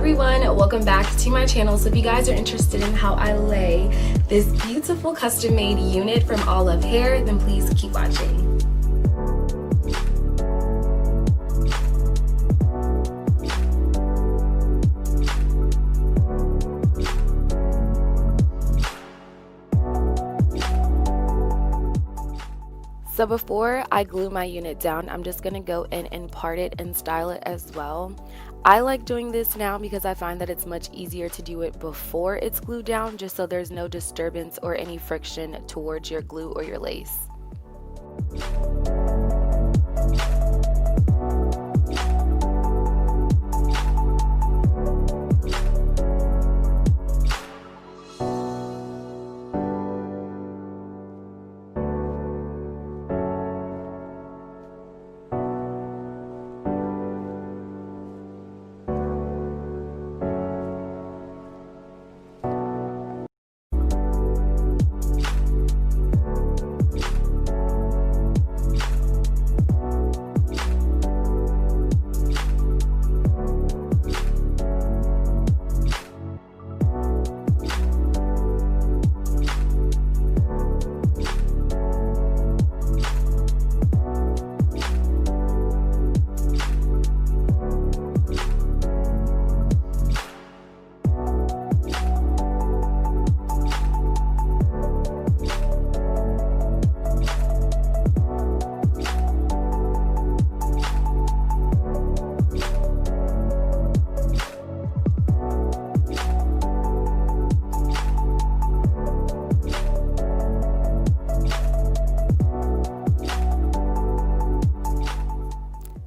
everyone, welcome back to my channel. So if you guys are interested in how I lay this beautiful custom made unit from Allove hair, then please keep watching. So before I glue my unit down, I'm just going to go in and part it and style it as well. I like doing this now because I find that it's much easier to do it before it's glued down, just so there's no disturbance or any friction towards your glue or your lace.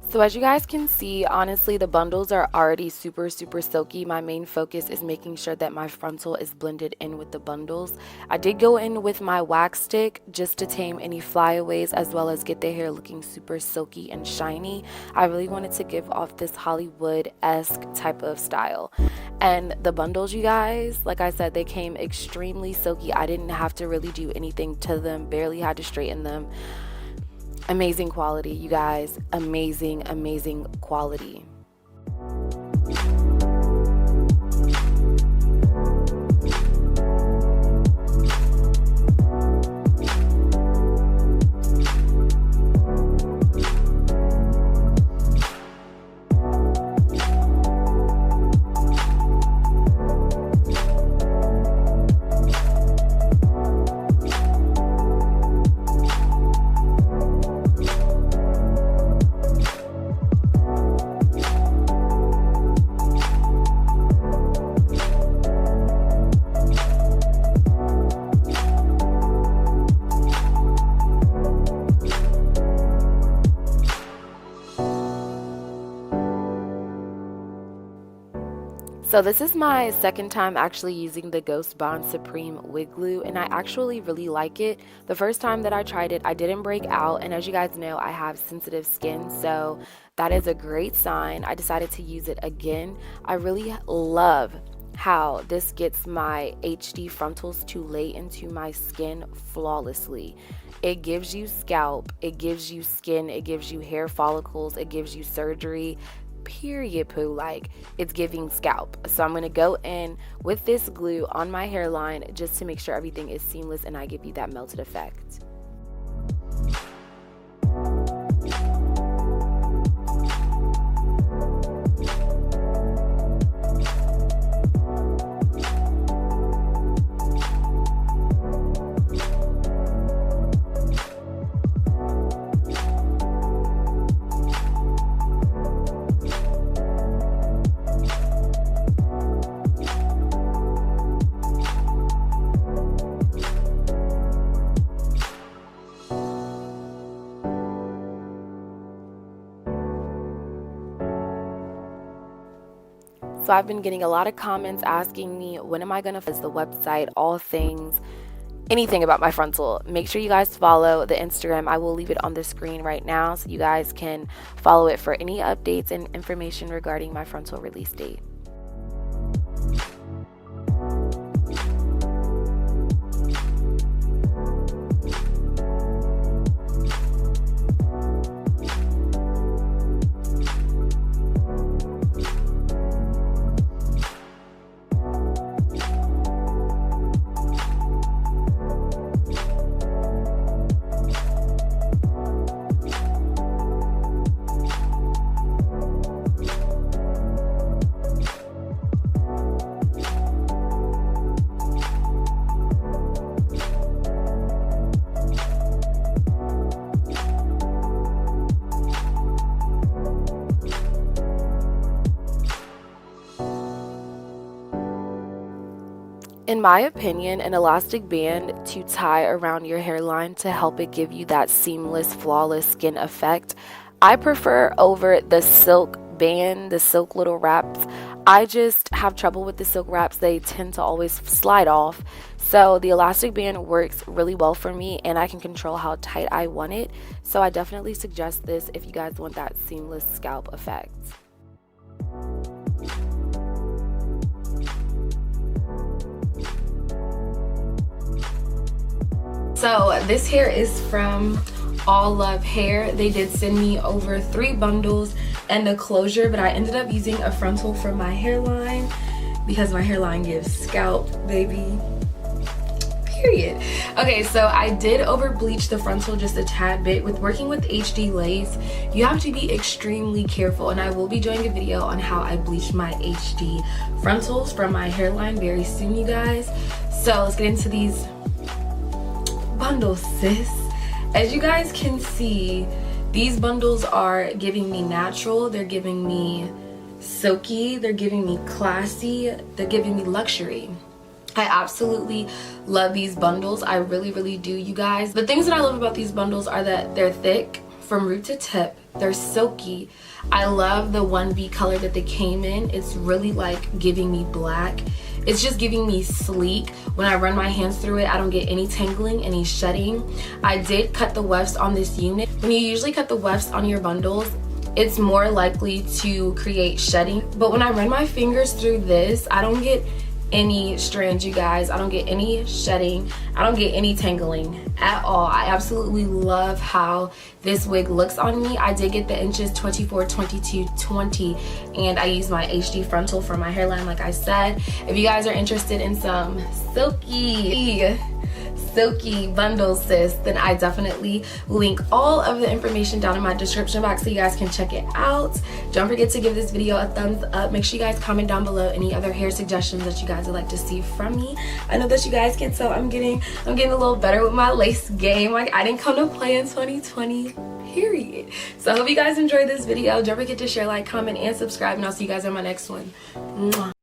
So as you guys can see, honestly, the bundles are already super silky. My main focus is making sure that my frontal is blended in with the bundles. I did go in with my wax stick just to tame any flyaways as well as get the hair looking super silky and shiny. I really wanted to give off this Hollywood-esque type of style. And the bundles, you guys, like I said, they came extremely silky. I didn't have to really do anything to them, barely had to straighten them. Amazing quality, you guys. Amazing quality. So this is my second time actually using the Ghost Bond Supreme wig glue, and I actually really like it. The first time that I tried it, I didn't break out, and as you guys know, I have sensitive skin, so that is a great sign. I decided to use it again. I really love how this gets my HD frontals to lay into my skin flawlessly. It gives you scalp, it gives you skin, it gives you hair follicles, it gives you surgery. Period poo, like it's giving scalp. So I'm going to go in with this glue on my hairline just to make sure everything is seamless and I give you that melted effect. So I've been getting a lot of comments asking me, when am I going to fix the website, all things, anything about my frontal. Make sure you guys follow the Instagram. I will leave it on the screen right now so you guys can follow it for any updates and information regarding my frontal release date. In my opinion, an elastic band to tie around your hairline to help it give you that seamless, flawless skin effect, I prefer over the silk band, the silk little wraps. I just have trouble with the silk wraps. They tend to always slide off. So the elastic band works really well for me, and I can control how tight I want it. So I definitely suggest this if you guys want that seamless scalp effect. So this hair is from Allove hair. They did send me over 3 bundles and a closure, but I ended up using a frontal for my hairline because my hairline gives scalp, baby. Period. Okay, so I did over bleach the frontal just a tad bit. With working with HD lace, you have to be extremely careful, and I will be doing a video on how I bleach my HD frontals from my hairline very soon, you guys. So let's get into these bundles, sis. As you guys can see, these bundles are giving me natural, they're giving me silky, they're giving me classy, they're giving me luxury. I absolutely love these bundles. I really do, you guys. The things that I love about these bundles are that they're thick from root to tip, they're silky. I love the 1B color that they came in. It's really like giving me black. It's just giving me sleek. When I run my hands through it, I don't get any tangling, any shedding. I did cut the wefts on this unit. When you usually cut the wefts on your bundles, it's more likely to create shedding. But when I run my fingers through this, I don't get any strands, you guys. I don't get any shedding. I don't get any tangling at all. I absolutely love how this wig looks on me. I did get the inches 24, 22, 20, and I use my HD frontal for my hairline, like I said. If you guys are interested in some silky bundles, sis, then I definitely link all of the information down in my description box so you guys can check it out. Don't forget to give this video a thumbs up. Make sure you guys comment down below any other hair suggestions that you guys would like to see from me. I know that you guys can tell I'm getting a little better with my lace game. Like, I didn't come to play in 2020, period. So I hope you guys enjoyed this video. Don't forget to share, like, comment, and subscribe, and I'll see you guys in my next one. Mwah.